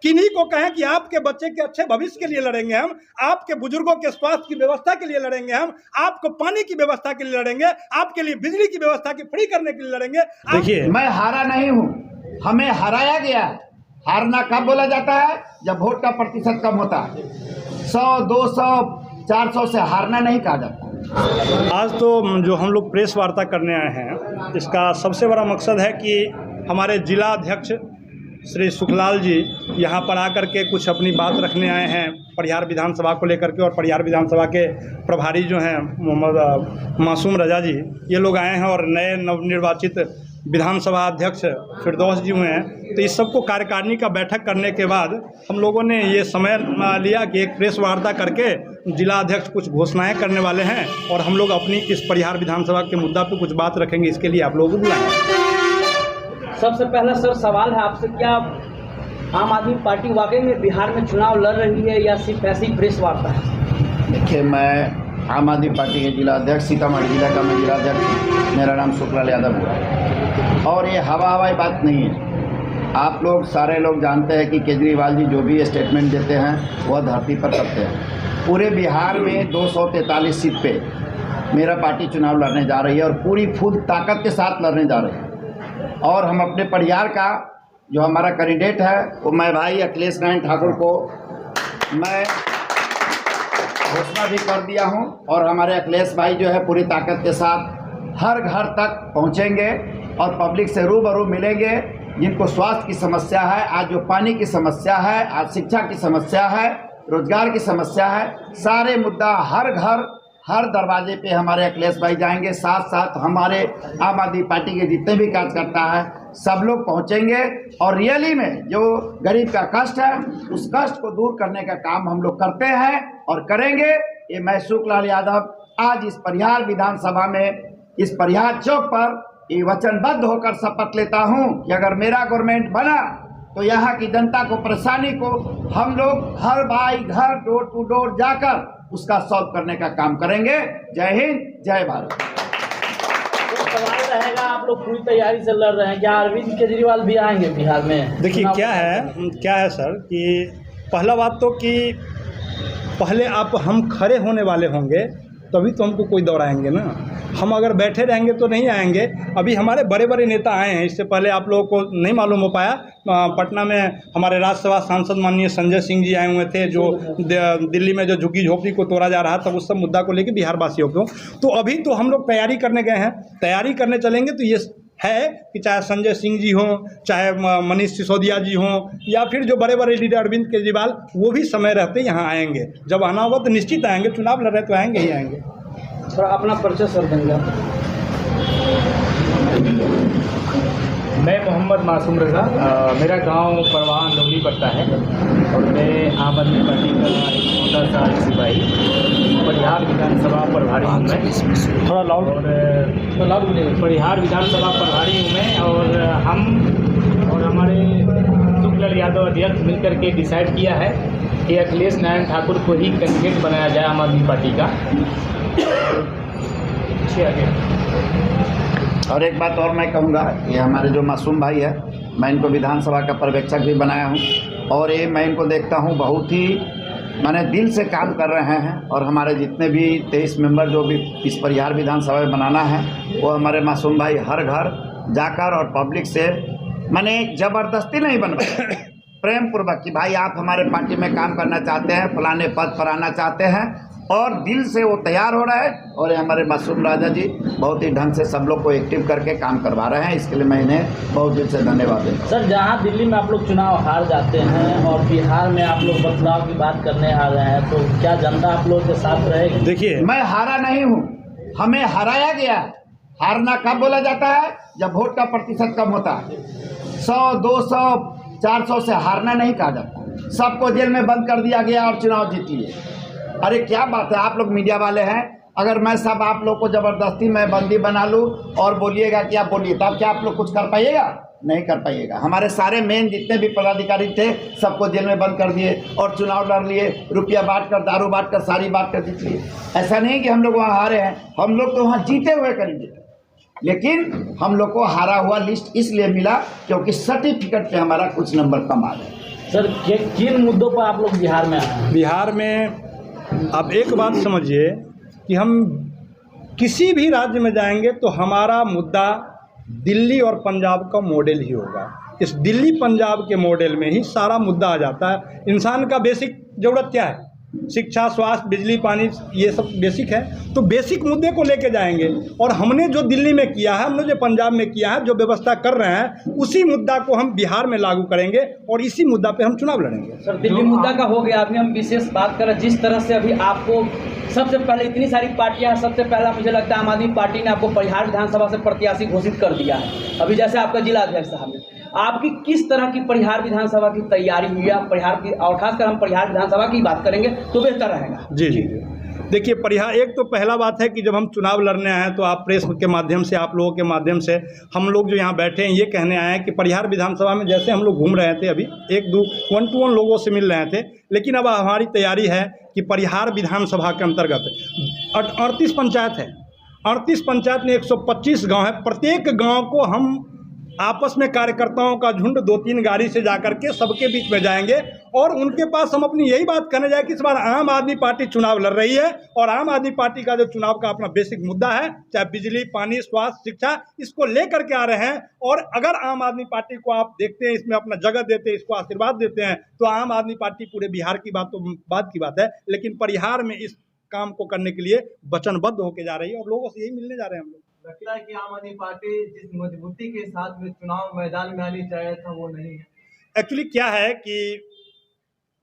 किन्हीं को कहें कि आपके बच्चे के अच्छे भविष्य के लिए लड़ेंगे हम, आपके बुजुर्गों के स्वास्थ्य की व्यवस्था के लिए लड़ेंगे हम, आपको पानी की व्यवस्था के लिए लड़ेंगे, आपके लिए बिजली की व्यवस्था की फ्री करने के लिए लड़ेंगे। देखिए, मैं हारा नहीं हूँ, हमें हराया गया। हारना कब बोला जाता है? जब वोट का प्रतिशत कम होता है। 100, 200, 400 से हारना नहीं कहा जाता। आज तो जो हम लोग प्रेस वार्ता करने आए हैं, इसका सबसे बड़ा मकसद है कि हमारे जिला अध्यक्ष श्री सुखलाल जी यहाँ पर आकर के कुछ अपनी बात रखने आए हैं परिहार विधानसभा को लेकर के। और परिहार विधानसभा के प्रभारी जो हैं मोहम्मद मासूम रजा जी, ये लोग आए हैं और नए नवनिर्वाचित विधानसभा अध्यक्ष फिरदौस जी हुए हैं। तो इस सबको कार्यकारिणी का बैठक करने के बाद हम लोगों ने ये समय लिया कि एक प्रेस वार्ता करके जिला अध्यक्ष कुछ घोषणाएं करने वाले हैं और हम लोग अपनी इस परिहार विधानसभा के मुद्दा पर कुछ बात रखेंगे। इसके लिए आप लोगों को बुलाएंगे। सबसे पहला सर सवाल है आपसे, क्या आम आदमी पार्टी वाकई में बिहार में चुनाव लड़ रही है या सिर्फ ऐसी प्रेस वार्ता है? देखिए, मैं आम आदमी पार्टी के जिला अध्यक्ष, सीतामढ़ी जिला का मैं जिला अध्यक्ष, मेरा नाम सुखलाल यादव है। और ये हवाई बात नहीं है। आप लोग सारे लोग जानते हैं कि केजरीवाल जी जो भी स्टेटमेंट देते हैं वह धरती पर करते हैं। पूरे बिहार में 243 सीट पे मेरा पार्टी चुनाव लड़ने जा रही है और पूरी फुल ताकत के साथ लड़ने जा रही है। और हम अपने परिवार का जो हमारा कैंडिडेट है वो मैं भाई अखिलेश नारायण ठाकुर को मैं घोषणा भी कर दिया हूं। और हमारे अखिलेश भाई जो है पूरी ताकत के साथ हर घर तक पहुंचेंगे और पब्लिक से रूबरू मिलेंगे। जिनको स्वास्थ्य की समस्या है, आज जो पानी की समस्या है, आज शिक्षा की समस्या है, रोजगार की समस्या है, सारे मुद्दा हर घर हर दरवाजे पे हमारे अखिलेश भाई जाएंगे। साथ साथ हमारे आम आदमी पार्टी के जितने भी कार्यकर्ता हैं सब लोग पहुंचेंगे और रियली में जो गरीब का कष्ट है उस कष्ट को दूर करने का काम हम लोग करते हैं और करेंगे। ये मैं सुखलाल यादव आज इस परिहार विधानसभा में, इस परिहार चौक पर ये वचनबद्ध होकर शपथ लेता हूँ कि अगर मेरा गवर्नमेंट बना तो यहाँ की जनता को, परेशानी को हम लोग हर भाई घर डोर टू डोर जाकर उसका सॉल्व करने का काम करेंगे। जय हिंद, जय भारत। तो सवाल रहेगा, आप लोग पूरी तैयारी से लड़ रहे हैं, क्या अरविंद केजरीवाल भी आएंगे बिहार में? देखिए क्या है सर कि पहला बात तो कि पहले हम खड़े होने वाले होंगे तभी तो हमको कोई दौड़ाएंगे ना। हम अगर बैठे रहेंगे तो नहीं आएंगे। अभी हमारे बड़े बड़े नेता आए हैं, इससे पहले आप लोगों को नहीं मालूम हो पाया, पटना में हमारे राज्यसभा सांसद माननीय संजय सिंह जी आए हुए थे, जो दिल्ली में जो झुग्गी झोपड़ी को तोड़ा जा रहा था उस सब मुद्दा को लेकर बिहार वासियों को। तो अभी तो हम लोग तैयारी करने गए हैं, तैयारी करने चलेंगे तो ये है कि चाहे संजय सिंह जी हों, चाहे मनीष सिसोदिया जी हों, या फिर जो बड़े बड़े लीडर अरविंद केजरीवाल, वो भी समय रहते यहाँ आएंगे। जब आना होगा तो निश्चित आएंगे, चुनाव लड़ रहे तो आएंगे ही आएंगे। थोड़ा अपना परिचय सर देंगे। मैं मोहम्मद मासूम रजा, मेरा गांव परवान लोहली पड़ता है और मैं आम आदमी पार्टी का एक छोटा सा सिपाही, परिहार विधानसभा प्रभारी हूँ मैं। थोड़ा लाउड परिहार विधानसभा प्रभारी हूँ मैं। और हम और हमारे सुखलाल यादव अध्यक्ष मिलकर के डिसाइड किया है कि अखिलेश नारायण ठाकुर को ही कैंडिडेट बनाया जाए आम आदमी पार्टी का। और एक बात और मैं कहूँगा, ये हमारे जो मासूम भाई है, मैं इनको विधानसभा का पर्यवेक्षक भी बनाया हूँ और ये मैं इनको देखता हूँ बहुत ही माने दिल से काम कर रहे हैं। और हमारे जितने भी 23 मेंबर जो भी इस परिहार विधानसभा में बनाना है वो हमारे मासूम भाई हर घर जाकर और पब्लिक से माने ज़बरदस्ती नहीं बनवाए, प्रेम पूर्वक कि भाई आप हमारे पार्टी में काम करना चाहते हैं, फलाने पद पर आना चाहते हैं, और दिल से वो तैयार हो रहा है। और हमारे मासूम राजा जी बहुत ही ढंग से सब लोग को एक्टिव करके काम करवा रहे हैं। इसके लिए मैं इन्हें बहुत दिल से धन्यवाद देता हूँ। सर, जहां दिल्ली में आप लोग चुनाव हार जाते हैं और बिहार में आप लोग बदलाव की बात करने आ रहे हैं, तो क्या जनता आप लोगों के साथ रहेगी? देखिए, मैं हारा नहीं हूँ, हमें हराया गया। हारना कब बोला जाता है? जब वोट का प्रतिशत कम होता है। 100, 200, 400 से हारना नहीं कहा जाता। सबको जेल में बंद कर दिया गया और चुनाव जीत लिए। अरे क्या बात है, आप लोग मीडिया वाले हैं, अगर मैं सब आप लोग को ज़बरदस्ती मैं बंदी बना लूँ और बोलिएगा कि आप बोलिए, तब क्या आप लोग कुछ कर पाइएगा? नहीं कर पाइएगा। हमारे सारे मेन जितने भी पदाधिकारी थे सबको जेल में बंद कर दिए और चुनाव लड़ लिए, रुपया बांट कर, दारू बांट कर, सारी बांट कर जीत लिए। ऐसा नहीं कि हम लोग वहाँ हारे हैं, हम लोग तो वहाँ जीते हुए करेंगे। लेकिन हम लोग को हारा हुआ लिस्ट इसलिए मिला क्योंकि सर्टिफिकेट पे हमारा कुछ नंबर कम आ गए। सर किन मुद्दों पर आप लोग बिहार में आए हैं? बिहार में आप एक बात समझिए कि हम किसी भी राज्य में जाएंगे तो हमारा मुद्दा दिल्ली और पंजाब का मॉडल ही होगा। इस दिल्ली पंजाब के मॉडल में ही सारा मुद्दा आ जाता है। इंसान का बेसिक ज़रूरत क्या है? शिक्षा, स्वास्थ्य, बिजली, पानी, ये सब बेसिक है। तो बेसिक मुद्दे को लेके जाएंगे और हमने जो दिल्ली में किया है, हमने जो पंजाब में किया है, जो व्यवस्था कर रहे हैं, उसी मुद्दा को हम बिहार में लागू करेंगे और इसी मुद्दा पे हम चुनाव लड़ेंगे। सर दिल्ली मुद्दा का हो गया, अभी हम विशेष बात करें जिस तरह से अभी आपको सबसे पहले इतनी सारी पार्टियां, सबसे पहला मुझे लगता है आम आदमी पार्टी ने आपको परिहार विधानसभा से प्रत्याशी घोषित कर दिया है। अभी जैसे आपका जिला अध्यक्ष साहब ने, आपकी किस तरह की परिहार विधानसभा की तैयारी हुई है? परिहार की, और खासकर हम परिहार विधानसभा की बात करेंगे तो बेहतर रहेगा। जी जी देखिए, परिहार एक तो पहला बात है कि जब हम चुनाव लड़ने आए हैं तो आप प्रेस के माध्यम से, आप लोगों के माध्यम से हम लोग जो यहाँ बैठे हैं ये कहने आए हैं कि परिहार विधानसभा में जैसे हम लोग घूम रहे थे, अभी 1-2 लोगों से मिल रहे थे, लेकिन अब हमारी तैयारी है कि परिहार विधानसभा के अंतर्गत 38 पंचायत है, 38 पंचायत में 125 गाँव है। प्रत्येक गाँव को हम आपस में कार्यकर्ताओं का झुंड 2-3 गाड़ी से जाकर के सबके बीच में जाएंगे और उनके पास हम अपनी यही बात कहने जाए कि इस बार आम आदमी पार्टी चुनाव लड़ रही है और आम आदमी पार्टी का जो चुनाव का अपना बेसिक मुद्दा है, चाहे बिजली, पानी, स्वास्थ्य, शिक्षा, इसको लेकर के आ रहे हैं। और अगर आम आदमी पार्टी को आप देखते हैं, इसमें अपना जगह देते हैं, इसको आशीर्वाद देते हैं, तो आम आदमी पार्टी पूरे बिहार की बात तो बात की बात है, लेकिन परिहार में इस काम को करने के लिए वचनबद्ध होकर जा रही है और लोगों से यही मिलने जा रहे हैं हम लोग। लगता है कि आम आदमी पार्टी जिस मजबूती के साथ में चुनाव मैदान में आनी चाहिए था वो नहीं है। एक्चुअली क्या है कि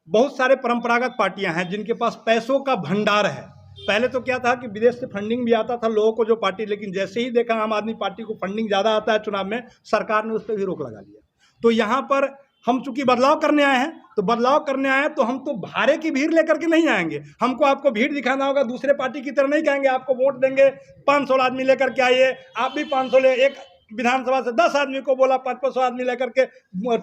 बहुत सारे परंपरागत पार्टियां हैं जिनके पास पैसों का भंडार है। पहले तो क्या था कि विदेश से फंडिंग भी आता था लोगों को जो पार्टी, लेकिन जैसे ही देखा आम आदमी पार्टी को फंडिंग ज़्यादा आता है चुनाव में, सरकार ने उस पर भी रोक लगा लिया। तो यहाँ पर हम चूंकि बदलाव करने आए हैं, तो बदलाव करने आए हैं तो हम तो भारे की भीड़ लेकर के नहीं आएंगे। हमको आपको भीड़ दिखाना होगा, दूसरे पार्टी की तरह नहीं कहेंगे आपको वोट देंगे 500 आदमी लेकर के आइए, आप भी 500 ले। एक विधानसभा से 10 आदमी को बोला 500 आदमी लेकर के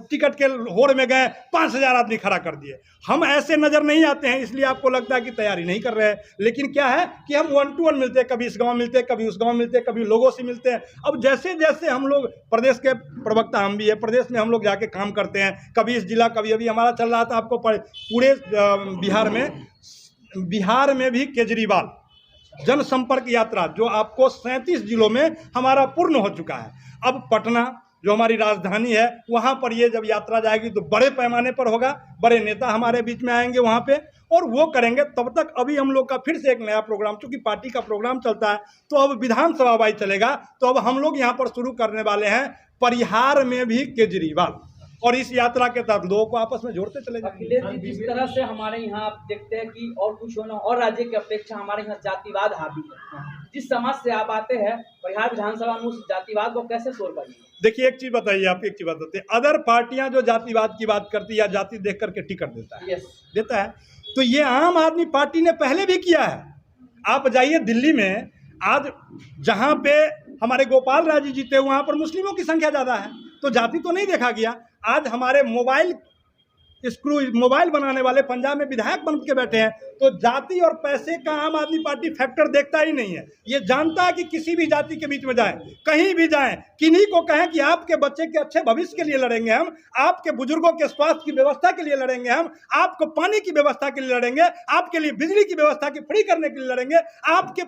टिकट के होड़ में गए, 5000 आदमी खड़ा कर दिए। हम ऐसे नज़र नहीं आते हैं, इसलिए आपको लगता है कि तैयारी नहीं कर रहे हैं। लेकिन क्या है कि हम 1-to-1 मिलते हैं, कभी इस गांव मिलते हैं, कभी उस गांव मिलते हैं, कभी लोगों से मिलते हैं। अब जैसे जैसे हम लोग, प्रदेश के प्रवक्ता हम भी है, प्रदेश में हम लोग जाके काम करते हैं, कभी इस जिला, कभी अभी हमारा चल रहा था आपको पूरे बिहार में भी केजरीवाल जनसंपर्क यात्रा जो आपको 37 जिलों में हमारा पूर्ण हो चुका है। अब पटना जो हमारी राजधानी है, वहाँ पर ये जब यात्रा जाएगी तो बड़े पैमाने पर होगा, बड़े नेता हमारे बीच में आएंगे वहाँ पे और वो करेंगे। तब तक अभी हम लोग का फिर से एक नया प्रोग्राम, चूँकि पार्टी का प्रोग्राम चलता है तो अब विधानसभा वाई चलेगा, तो अब हम लोग यहाँ पर शुरू करने वाले हैं परिहार में भी केजरीवाल, और इस यात्रा के तहत लोगों को आपस में जोड़ते चले जाएंगे। अखिलेश जी, जिस तरह से हमारे यहाँ आप देखते हैं कि और कुछ होना, और राज्य की अपेक्षा हमारे यहाँ जातिवाद हावी है। जिस समाज से आप आते हैं, परिहार विधानसभा में उस जातिवाद को कैसे तोड़ पाएंगे? देखिए एक चीज बताइए, आपको एक चीज बताते हैं, अदर पार्टियां जो जातिवाद की बात करती है या जाति देख करके टिकट देता है, तो ये आम आदमी पार्टी ने पहले भी किया है। आप जाइए दिल्ली में, आज जहाँ पे हमारे गोपाल राय जी जीते, वहाँ पर मुस्लिमों की संख्या ज़्यादा है, तो जाति तो नहीं देखा गया। आज हमारे मोबाइल बनाने वाले पंजाब में विधायक बन के बैठे हैं, तो जाति और पैसे का आम आदमी पार्टी फैक्टर देखता ही नहीं है। ये जानता है कि किसी भी जाति के बीच में जाएं, कहीं भी जाएं, किन्हीं को कहें कि आपके बच्चे के अच्छे भविष्य के लिए लड़ेंगे हम, आपके बुजुर्गों के स्वास्थ्य की व्यवस्था के लिए लड़ेंगे हम, आपको पानी की व्यवस्था के लिए लड़ेंगे, आपके लिए बिजली की व्यवस्था की फ्री करने के लिए लड़ेंगे, आपके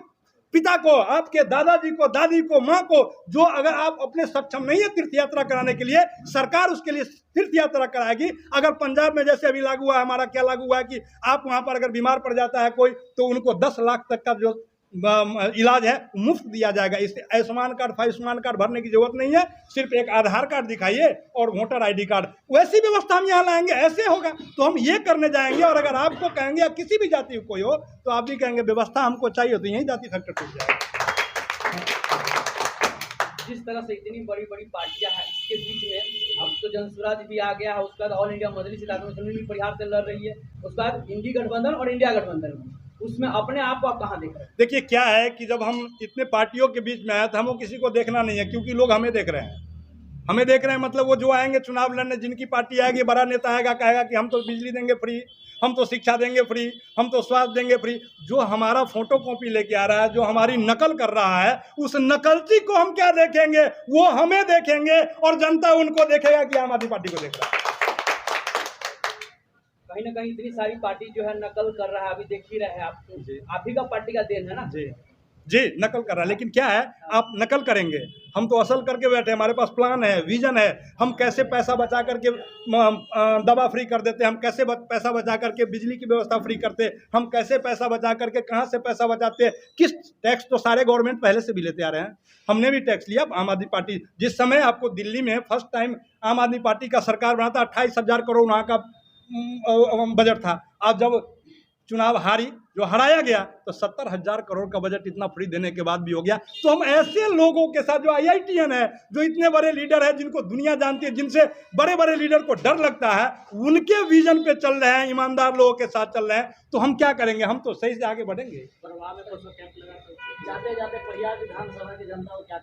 पिता को, आपके दादाजी को, दादी को, माँ को, जो अगर आप अपने सक्षम नहीं है तीर्थ यात्रा कराने के लिए, सरकार उसके लिए तीर्थ यात्रा कराएगी। अगर पंजाब में जैसे अभी लागू हुआ है, हमारा क्या लागू हुआ है कि आप वहाँ पर अगर बीमार पड़ जाता है कोई, तो उनको 10 लाख तक का जो इलाज है मुफ्त दिया जाएगा। इससे आयुष्मान कार्ड, आयुष्मान कार्ड भरने की जरूरत नहीं है, सिर्फ एक आधार कार्ड दिखाइए और वोटर ID कार्ड, वैसी व्यवस्था हम यहाँ लाएंगे। ऐसे होगा तो हम ये करने जाएंगे। और अगर आपको कहेंगे या किसी भी जाति कोई हो, तो आप भी कहेंगे व्यवस्था हमको चाहिए, तो यही जाति फैक्टर टूट जाएगा। जिस तरह से इतनी बड़ी बड़ी पार्टियां हैं, इसके बीच में अब तो जनसुराज भी आ गया है, उसके बाद ऑल इंडिया मजलिस इलाक़ाई भी परिहार से लड़ रही है, उसके बाद इंडी गठबंधन और इंडिया गठबंधन भी, उसमें अपने आप को आप कहाँ देख रहे हैं? देखिए क्या है कि जब हम इतने पार्टियों के बीच में आए तो हमको किसी को देखना नहीं है, क्योंकि लोग हमें देख रहे हैं। हमें देख रहे हैं मतलब वो जो आएंगे चुनाव लड़ने, जिनकी पार्टी आएगी, बड़ा नेता आएगा, कहेगा कि हम तो बिजली देंगे फ्री, हम तो शिक्षा देंगे फ्री, हम तो स्वास्थ्य देंगे फ्री। जो हमारा फोटो कॉपी लेके आ रहा है, जो हमारी नकल कर रहा है, उस नकलची को हम क्या देखेंगे? वो हमें देखेंगे और जनता उनको देखेगा कि आम आदमी पार्टी को देख रहा है। कहीं ना कहीं इतनी सारी पार्टी जो है नकल कर रहा है, अभी देख ही रहे हैं जी। आप ही का पार्टी का देन है ना। जी जी, नकल कर रहा है, लेकिन क्या है, आप नकल करेंगे, हम तो असल करके बैठे हैं, हमारे पास प्लान है, विजन है, हम कैसे पैसा बचा करके दवा फ्री कर देते हैं, हम कैसे पैसा बचा करके बिजली की व्यवस्था फ्री करते हैं, हम कैसे पैसा बचा करके कहाँ से पैसा बचाते हैं, किस टैक्स तो सारे गवर्नमेंट पहले से भी लेते आ रहे हैं, हमने भी टैक्स लिया। आम आदमी पार्टी जिस समय आपको दिल्ली में फर्स्ट टाइम आम आदमी पार्टी का सरकार बना था, 28,000 करोड़ वहाँ का बजट था। आज जब चुनाव हारी, जो हराया गया, तो 70,000 करोड़ का बजट इतना फ्री देने के बाद भी हो गया। तो हम ऐसे लोगों के साथ, जो IITian है, जो इतने बड़े लीडर है, जिनको दुनिया जानती है, जिनसे बड़े बड़े लीडर को डर लगता है, उनके विजन पे चल रहे हैं, ईमानदार लोगों के साथ चल रहे हैं, तो हम क्या करेंगे, हम तो सही से आगे बढ़ेंगे। जाते जाते परिहार विधानसभा की जनता को क्या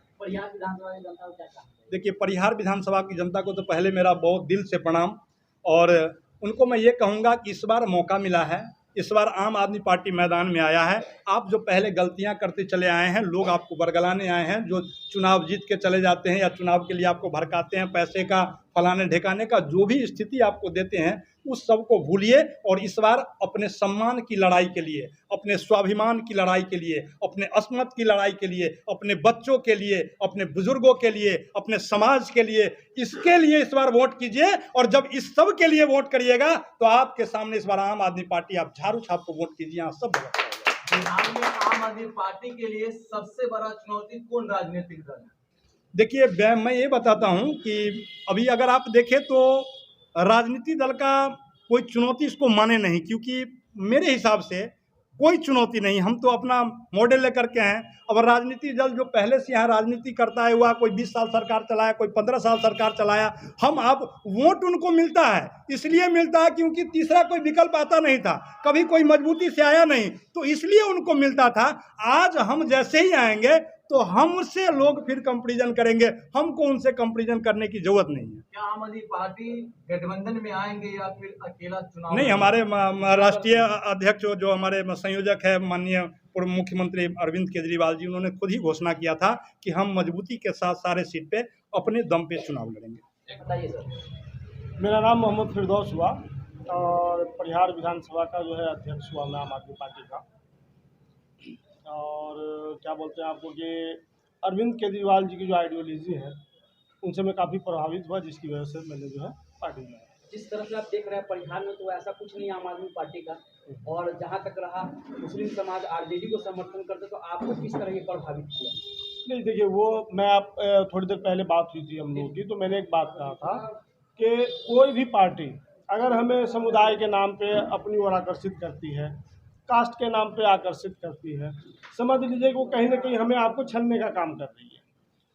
देखिए, परिहार विधानसभा की जनता को तो पहले मेरा बहुत दिल से प्रणाम, और उनको मैं ये कहूँगा कि इस बार मौका मिला है, इस बार आम आदमी पार्टी मैदान में आया है। आप जो पहले गलतियां करते चले आए हैं, लोग आपको बरगलाने आए हैं, जो चुनाव जीत के चले जाते हैं या चुनाव के लिए आपको भड़काते हैं, पैसे का फलाने ढिकाने का जो भी स्थिति आपको देते हैं, उस सब को भूलिए, और इस बार अपने सम्मान की लड़ाई के लिए, अपने स्वाभिमान की लड़ाई के लिए, अपने अस्मत की लड़ाई के लिए, अपने बच्चों के लिए, अपने बुजुर्गों के लिए, अपने समाज के लिए, इसके लिए इस बार वोट कीजिए। और जब इस सब के लिए वोट करिएगा, तो आपके सामने इस बार आम आदमी पार्टी, आप झाड़ू छाप को वोट कीजिए, यहाँ सब बिहार में आम आदमी पार्टी के लिए सबसे बड़ा चुनौती कौन राजनीतिक दल है? देखिए, मैं ये बताता हूँ कि अभी अगर आप देखें तो राजनीतिक दल का कोई चुनौती इसको माने नहीं, क्योंकि मेरे हिसाब से कोई चुनौती नहीं, हम तो अपना मॉडल लेकर के हैं। अब राजनीतिक दल जो पहले से यहाँ राजनीति करता है, हुआ कोई 20 साल सरकार चलाया, कोई 15 साल सरकार चलाया, हम आप वोट उनको मिलता है, इसलिए मिलता है क्योंकि तीसरा कोई विकल्प आता नहीं था, कभी कोई मजबूती से आया नहीं, तो इसलिए उनको मिलता था। आज हम जैसे ही आएंगे तो हमसे लोग फिर कंपैरिजन करेंगे, हमको उनसे कंपैरिजन करने की जरूरत नहीं है। क्या आम आदमी पार्टी गठबंधन में आएंगे या फिर अकेला चुनाव? नहीं, हमारे राष्ट्रीय अध्यक्ष जो हमारे संयोजक है, माननीय पूर्व मुख्यमंत्री अरविंद केजरीवाल जी, उन्होंने खुद ही घोषणा किया था कि हम मजबूती के साथ सारे सीट पे अपने दम पे चुनाव लड़ेंगे। बताइए सर। मेरा नाम मोहम्मद फिरदौस हुआ, और परिहार विधानसभा का जो है अध्यक्ष हुआ मैं आम आदमी पार्टी का। और क्या बोलते हैं आपको कि अरविंद केजरीवाल जी की जो आइडियोलॉजी है, उनसे मैं काफ़ी प्रभावित हुआ, जिसकी वजह से मैंने जो है पार्टी में। जिस तरह से आप देख रहे हैं परिहार में, तो ऐसा कुछ नहीं आम आदमी पार्टी का, और जहाँ तक रहा मुस्लिम समाज RJD को समर्थन करते, तो आपको किस तरह ये प्रभावित किया? नहीं, देखिए, वो मैं आप थोड़ी देर पहले बात हुई थी हम लोगों की, तो मैंने एक बात कहा था कि कोई भी पार्टी अगर हमें समुदाय के नाम पे अपनी ओर आकर्षित करती है, कास्ट के नाम पे आकर्षित करती है, समझ लीजिए कि वो कहीं ना कहीं हमें आपको छलने का काम कर रही है।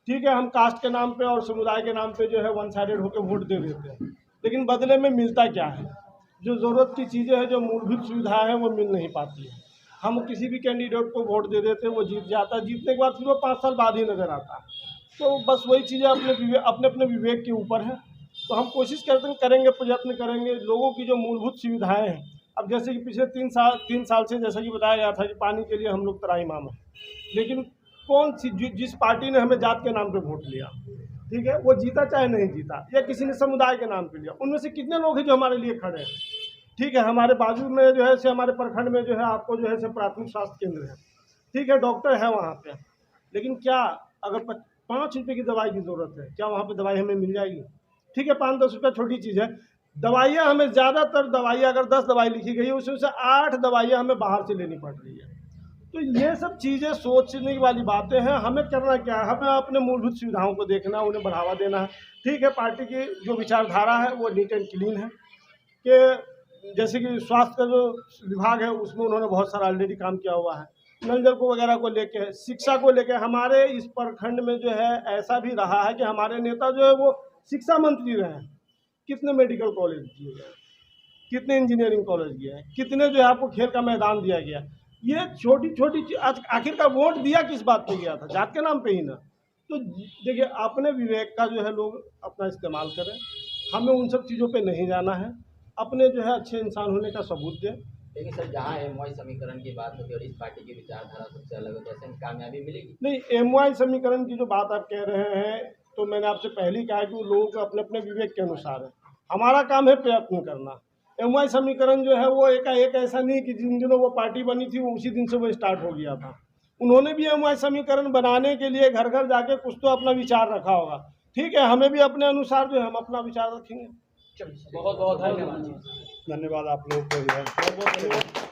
ठीक है, हम कास्ट के नाम पे और समुदाय के नाम पे जो है वन साइडेड होकर वोट दे देते हैं, लेकिन बदले में मिलता क्या है? जो ज़रूरत की चीज़ें हैं, जो मूलभूत सुविधाएं हैं, वो मिल नहीं पाती है। हम किसी भी कैंडिडेट को वोट दे देते हैं, वो जीत जाता है, जीतने के बाद फिर वो 5 साल बाद ही नज़र आता है। तो बस वही चीज़ें अपने विवेक के ऊपर है। तो हम कोशिश करेंगे, प्रयत्न करेंगे, लोगों की जो मूलभूत सुविधाएँ हैं। अब जैसे कि पिछले 3 साल से जैसा कि बताया गया था कि पानी के लिए हम लोग त्राहिमाम हैं, लेकिन कौन सी जिस पार्टी ने हमें जात के नाम पे वोट लिया, ठीक है, वो जीता चाहे नहीं जीता, या किसी ने समुदाय के नाम पे लिया, उनमें से कितने लोग हैं जो हमारे लिए खड़े हैं? ठीक है, हमारे बाजू में जो है से हमारे प्रखंड में जो है आपको जो है से प्राथमिक स्वास्थ्य केंद्र है, ठीक है, डॉक्टर है वहाँ पे, लेकिन क्या अगर 5 रुपये की दवाई की ज़रूरत है, क्या वहाँ पर दवाई हमें मिल जाएगी? ठीक है, 5-10 रुपये छोटी चीज़ है। दवाइयाँ हमें ज़्यादातर दवाइयाँ, अगर 10 दवाई लिखी गई है, उसमें से 8 दवाइयाँ हमें बाहर से लेनी पड़ रही है। तो ये सब चीज़ें सोचने वाली बातें हैं। हमें करना क्या है? हमें अपने मूलभूत सुविधाओं को देखना, उन्हें बढ़ावा देना है। ठीक है, पार्टी की जो विचारधारा है वो नीट एंड क्लीन है, कि जैसे कि स्वास्थ्य का जो विभाग है उसमें उन्होंने बहुत सारा ऑलरेडी काम किया हुआ है। नल जल को वगैरह को लेके, शिक्षा को लेके, हमारे इस प्रखंड में जो है ऐसा भी रहा है कि हमारे नेता जो है वो शिक्षा मंत्री रहे हैं। कितने मेडिकल कॉलेज दिए गए, कितने इंजीनियरिंग कॉलेज दिए हैं, कितने जो है आपको खेल का मैदान दिया गया। ये छोटी छोटी चीज, आखिरकार वोट दिया किस बात पे गया था? जात के नाम पे ही ना। तो देखिए, अपने विवेक का जो है लोग अपना इस्तेमाल करें, हमें उन सब चीज़ों पे नहीं जाना है, अपने जो है अच्छे इंसान होने का सबूत दें। लेकिन सर, जहाँ MY समीकरण की बात होती है और इस पार्टी की विचारधारा सबसे अलग है, तो ऐसे में कामयाबी मिलेगी? नहीं, MY समीकरण की जो बात आप कह रहे हैं, तो मैंने आपसे पहले कहा कि वो लोगों को अपने अपने विवेक के अनुसार है। हमारा काम है प्रयत्न करना। एमवाई समीकरण जो है वो एकाएक ऐसा नहीं कि जिन दिनों वो पार्टी बनी थी वो उसी दिन से वो स्टार्ट हो गया था। उन्होंने भी एमवाई समीकरण बनाने के लिए घर घर जाके कुछ तो अपना विचार रखा होगा। ठीक है, हमें भी अपने अनुसार जो है हम अपना विचार रखेंगे। बहुत बहुत धन्यवाद। धन्यवाद आप लोग को भी है। बहुत बहुत धन्यवाद।